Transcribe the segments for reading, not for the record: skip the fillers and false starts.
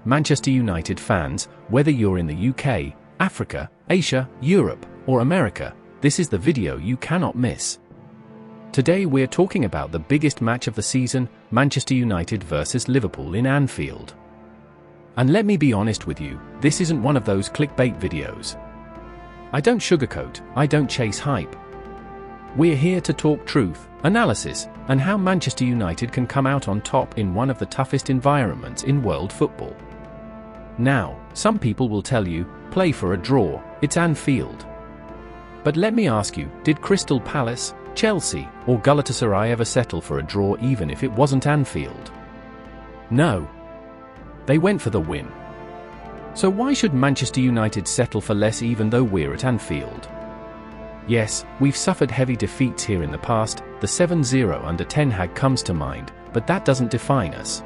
Manchester United fans, whether you're in the UK, Africa, Asia, Europe, or America, this is the video you cannot miss. Today we're talking about the biggest match of the season, Manchester United versus Liverpool in Anfield. And let me be honest with you, this isn't one of those clickbait videos. I don't sugarcoat, I don't chase hype. We're here to talk truth, analysis, and how Manchester United can come out on top in one of the toughest environments in world football. Now, some people will tell you, play for a draw, it's Anfield. But let me ask you, did Crystal Palace, Chelsea, or Galatasaray ever settle for a draw even if it wasn't Anfield? No. They went for the win. So why should Manchester United settle for less even though we're at Anfield? Yes, we've suffered heavy defeats here in the past, the 7-0 under Ten Hag comes to mind, but that doesn't define us.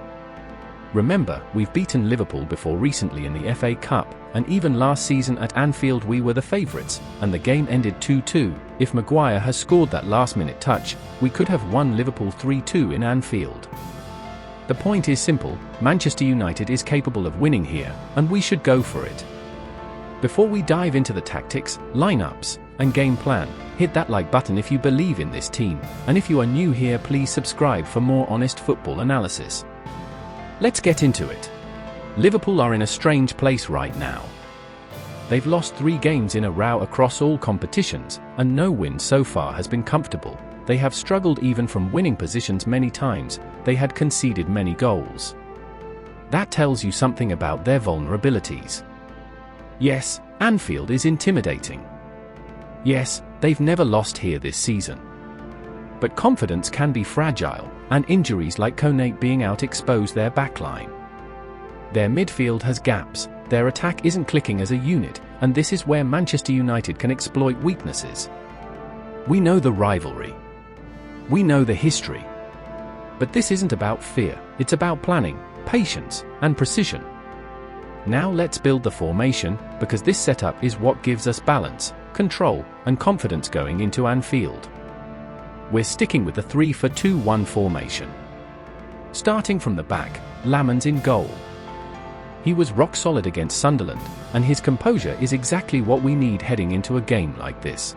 Remember, we've beaten Liverpool before recently in the FA Cup, and even last season at Anfield we were the favourites, and the game ended 2-2. If Maguire has scored that last-minute touch, we could have won Liverpool 3-2 in Anfield. The point is simple, Manchester United is capable of winning here, and we should go for it. Before we dive into the tactics, lineups, and game plan, hit that like button if you believe in this team, and if you are new here please subscribe for more honest football analysis. Let's get into it. Liverpool are in a strange place right now. They've lost 3 games in a row across all competitions, and no win so far has been comfortable. They have struggled even from winning positions many times, they had conceded many goals. That tells you something about their vulnerabilities. Yes, Anfield is intimidating. Yes, they've never lost here this season. But confidence can be fragile, and injuries like Cunha being out expose their backline. Their midfield has gaps, their attack isn't clicking as a unit, and this is where Manchester United can exploit weaknesses. We know the rivalry. We know the history. But this isn't about fear, it's about planning, patience, and precision. Now let's build the formation, because this setup is what gives us balance, control, and confidence going into Anfield. We're sticking with the 3-4-2-1 formation. Starting from the back, Laman's in goal. He was rock solid against Sunderland, and his composure is exactly what we need heading into a game like this.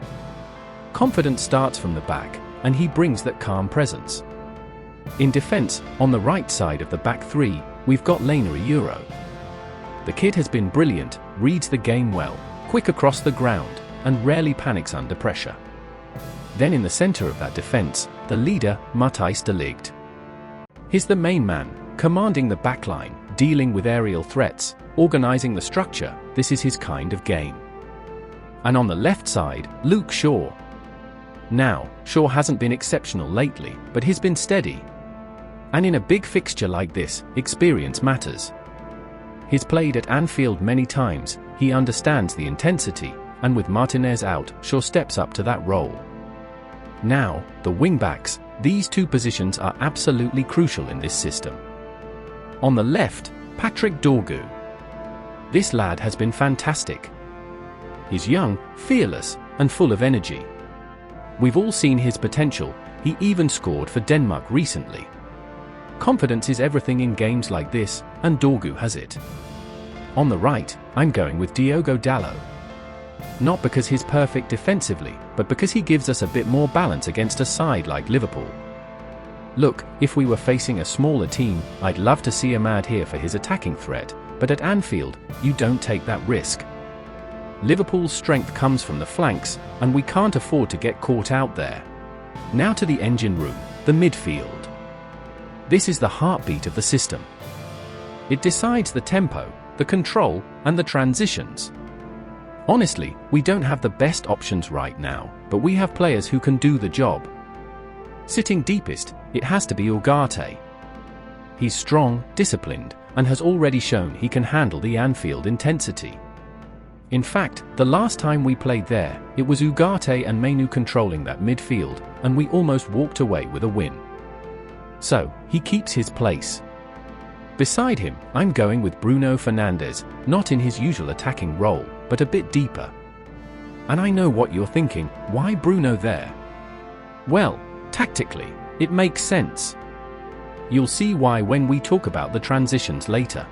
Confidence starts from the back, and he brings that calm presence. In defense, on the right side of the back 3, we've got Lainer Euro. The kid has been brilliant, reads the game well, quick across the ground, and rarely panics under pressure. Then in the center of that defense, the leader, Matthijs de Ligt. He's the main man, commanding the backline, dealing with aerial threats, organizing the structure, this is his kind of game. And on the left side, Luke Shaw. Now, Shaw hasn't been exceptional lately, but he's been steady. And in a big fixture like this, experience matters. He's played at Anfield many times, he understands the intensity, and with Martinez out, Shaw steps up to that role. Now, the wing-backs, these 2 positions are absolutely crucial in this system. On the left, Patrick Dorgu. This lad has been fantastic. He's young, fearless, and full of energy. We've all seen his potential, he even scored for Denmark recently. Confidence is everything in games like this, and Dorgu has it. On the right, I'm going with Diogo Dalot. Not because he's perfect defensively, but because he gives us a bit more balance against a side like Liverpool. Look, if we were facing a smaller team, I'd love to see Ahmad here for his attacking threat, but at Anfield, you don't take that risk. Liverpool's strength comes from the flanks, and we can't afford to get caught out there. Now to the engine room, the midfield. This is the heartbeat of the system. It decides the tempo, the control, and the transitions. Honestly, we don't have the best options right now, but we have players who can do the job. Sitting deepest, it has to be Ugarte. He's strong, disciplined, and has already shown he can handle the Anfield intensity. In fact, the last time we played there, it was Ugarte and Mbeumo controlling that midfield, and we almost walked away with a win. So, he keeps his place. Beside him, I'm going with Bruno Fernandes, not in his usual attacking role, but a bit deeper. And I know what you're thinking, why Bruno there? Well, tactically, it makes sense. You'll see why when we talk about the transitions later.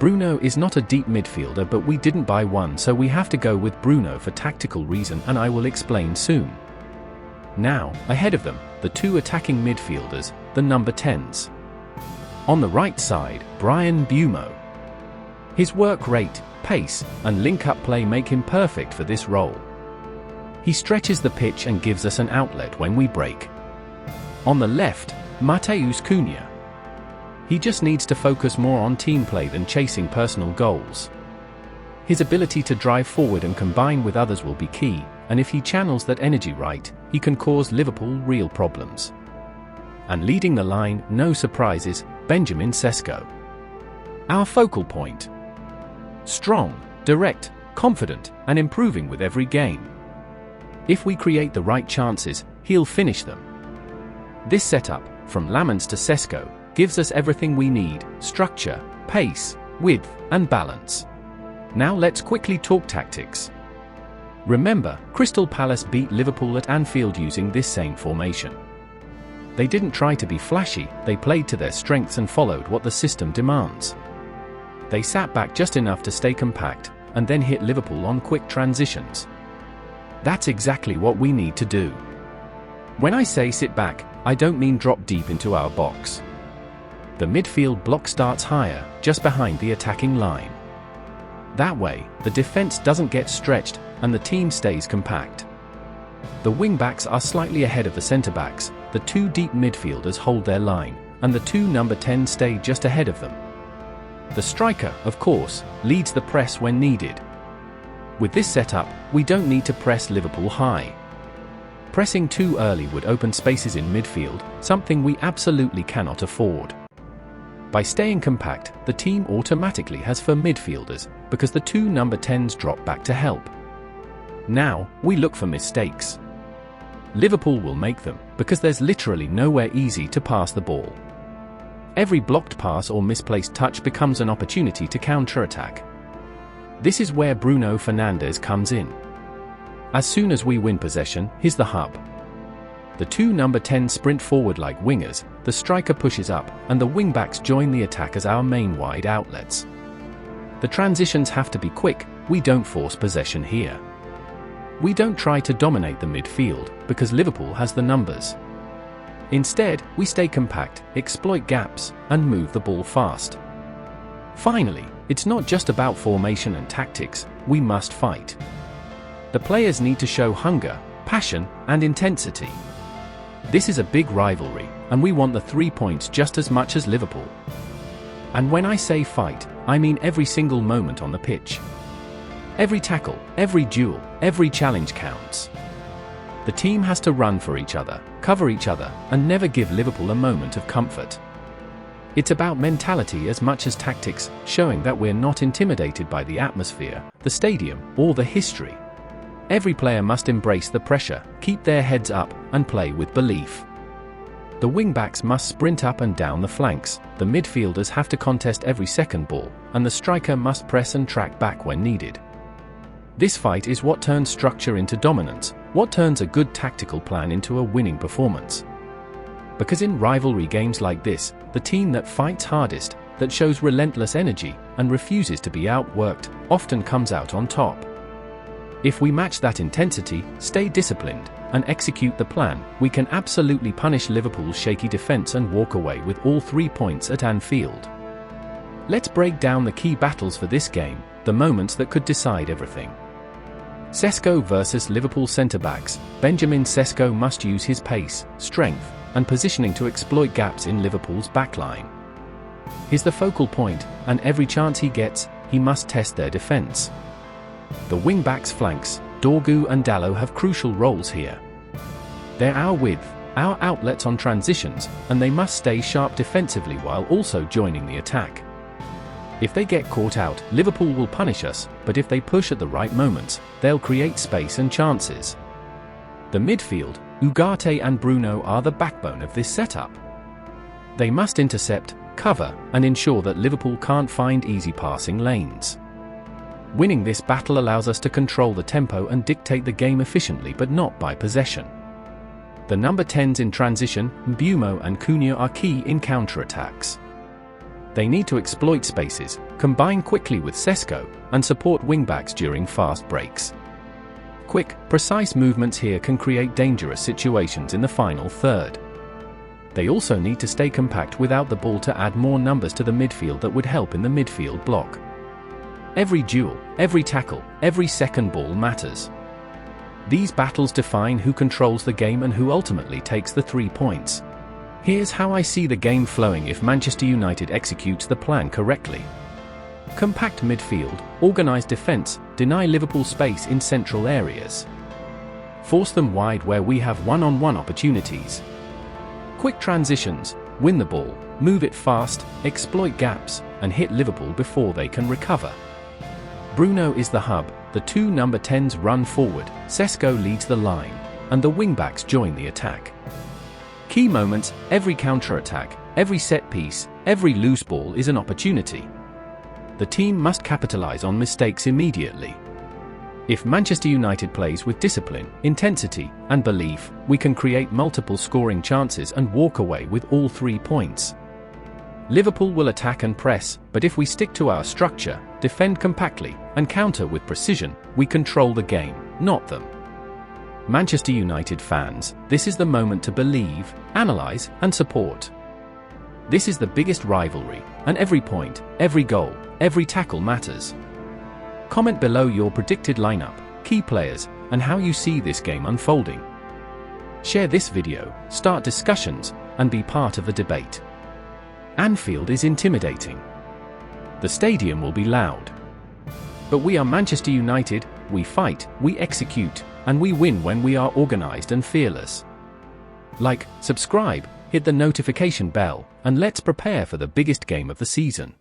Bruno is not a deep midfielder, but we didn't buy one, so we have to go with Bruno for tactical reason, and I will explain soon. Now, ahead of them, the two attacking midfielders, the number 10s. On the right side, Mbeumo. His work rate, pace, and link-up play make him perfect for this role. He stretches the pitch and gives us an outlet when we break. On the left, Cunha. He just needs to focus more on team play than chasing personal goals. His ability to drive forward and combine with others will be key, and if he channels that energy right, he can cause Liverpool real problems. And leading the line, no surprises, Šeško. Our focal point. Strong, direct, confident, and improving with every game. If we create the right chances, he'll finish them. This setup, from Lamens to Šeško, gives us everything we need: structure, pace, width, and balance. Now let's quickly talk tactics. Remember, Crystal Palace beat Liverpool at Anfield using this same formation. They didn't try to be flashy, they played to their strengths and followed what the system demands. They sat back just enough to stay compact, and then hit Liverpool on quick transitions. That's exactly what we need to do. When I say sit back, I don't mean drop deep into our box. The midfield block starts higher, just behind the attacking line. That way, the defense doesn't get stretched, and the team stays compact. The wing-backs are slightly ahead of the centre-backs, the two deep midfielders hold their line, and the two number 10 stay just ahead of them. The striker, of course, leads the press when needed. With this setup, we don't need to press Liverpool high. Pressing too early would open spaces in midfield, something we absolutely cannot afford. By staying compact, the team automatically has four midfielders, because the two number 10s drop back to help. Now, we look for mistakes. Liverpool will make them, because there's literally nowhere easy to pass the ball. Every blocked pass or misplaced touch becomes an opportunity to counter-attack. This is where Bruno Fernandes comes in. As soon as we win possession, he's the hub. The two number 10 sprint forward like wingers, the striker pushes up, and the wing-backs join the attack as our main wide outlets. The transitions have to be quick, we don't force possession here. We don't try to dominate the midfield, because Liverpool has the numbers. Instead, we stay compact, exploit gaps, and move the ball fast. Finally, it's not just about formation and tactics, we must fight. The players need to show hunger, passion, and intensity. This is a big rivalry, and we want the 3 points just as much as Liverpool. And when I say fight, I mean every single moment on the pitch. Every tackle, every duel, every challenge counts. The team has to run for each other, cover each other, and never give Liverpool a moment of comfort. It's about mentality as much as tactics, showing that we're not intimidated by the atmosphere, the stadium, or the history. Every player must embrace the pressure, keep their heads up, and play with belief. The wing-backs must sprint up and down the flanks, the midfielders have to contest every second ball, and the striker must press and track back when needed. This fight is what turns structure into dominance, what turns a good tactical plan into a winning performance. Because in rivalry games like this, the team that fights hardest, that shows relentless energy, and refuses to be outworked, often comes out on top. If we match that intensity, stay disciplined, and execute the plan, we can absolutely punish Liverpool's shaky defense and walk away with all 3 points at Anfield. Let's break down the key battles for this game, the moments that could decide everything. Šeško versus Liverpool centre-backs. Benjamin Šeško must use his pace, strength, and positioning to exploit gaps in Liverpool's backline. He's the focal point, and every chance he gets, he must test their defense. The wing-backs' flanks, Dorgu and Dalot, have crucial roles here. They're our width, our outlets on transitions, and they must stay sharp defensively while also joining the attack. If they get caught out, Liverpool will punish us, but if they push at the right moments, they'll create space and chances. The midfield, Ugarte and Bruno, are the backbone of this setup. They must intercept, cover, and ensure that Liverpool can't find easy passing lanes. Winning this battle allows us to control the tempo and dictate the game efficiently, but not by possession. The number 10s in transition, Mbeumo and Cunha, are key in counter-attacks. They need to exploit spaces, combine quickly with Šeško, and support wingbacks during fast breaks. Quick, precise movements here can create dangerous situations in the final third. They also need to stay compact without the ball to add more numbers to the midfield that would help in the midfield block. Every duel, every tackle, every second ball matters. These battles define who controls the game and who ultimately takes the 3 points. Here's how I see the game flowing if Manchester United executes the plan correctly. Compact midfield, organized defense, deny Liverpool space in central areas. Force them wide where we have one-on-one opportunities. Quick transitions, win the ball, move it fast, exploit gaps, and hit Liverpool before they can recover. Bruno is the hub, the 2 number 10s run forward, Šeško leads the line, and the wingbacks join the attack. Key moments, every counter-attack, every set piece, every loose ball is an opportunity. The team must capitalize on mistakes immediately. If Manchester United plays with discipline, intensity, and belief, we can create multiple scoring chances and walk away with all 3 points. Liverpool will attack and press, but if we stick to our structure, defend compactly, and counter with precision, we control the game, not them. Manchester United fans, this is the moment to believe, analyze, and support. This is the biggest rivalry, and every point, every goal, every tackle matters. Comment below your predicted lineup, key players, and how you see this game unfolding. Share this video, start discussions, and be part of the debate. Anfield is intimidating. The stadium will be loud. But we are Manchester United, we fight, we execute, and we win when we are organized and fearless. Like, subscribe, hit the notification bell, and let's prepare for the biggest game of the season.